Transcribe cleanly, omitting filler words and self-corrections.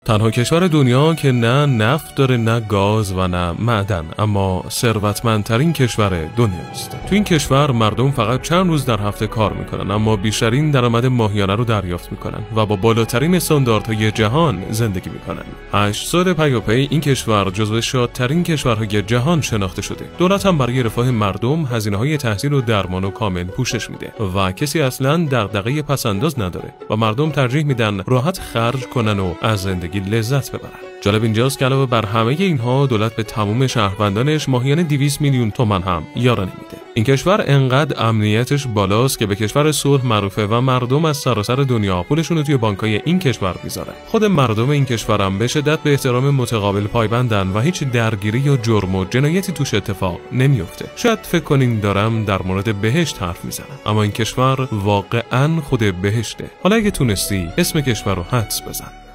تنها کشور دنیا که نه نفت داره، نه گاز و نه معدن، اما ثروتمندترین کشور دنیاست. تو این کشور مردم فقط چند روز در هفته کار میکنن، اما بیشترین درآمد ماهیانه رو دریافت میکنن و با بالاترین استانداردهای جهان زندگی میکنن. 8 سال پیاپی این کشور جزو شادترین کشورهای جهان شناخته شده. دولت هم برای رفاه مردم هزینه‌های تحصیل و درمان و کامل پوشش میده و کسی اصلاً دغدغه پس‌انداز نداره و مردم ترجیح میدن راحت خرج کنن و از زندگی لذت ببرن. جالب اینجاست که علاوه بر همه اینها دولت به تمام شهروندانش ماهیانه 200 میلیون تومان هم یارانه میده. این کشور انقدر امنیتش بالاست که به کشور صلح معروفه و مردم از سراسر دنیا پولشون رو توی بانک‌های این کشور میذارن. خود مردم این کشور هم به شدت به احترام متقابل پایبندن و هیچ درگیری یا جرم و جنایتی توش اتفاق نمیفته. شاید فکر کنین دارم در مورد بهشت حرف میزنم، اما این کشور واقعاً خود بهشته. حالا اگه تونستی اسم کشور رو حدس بزن.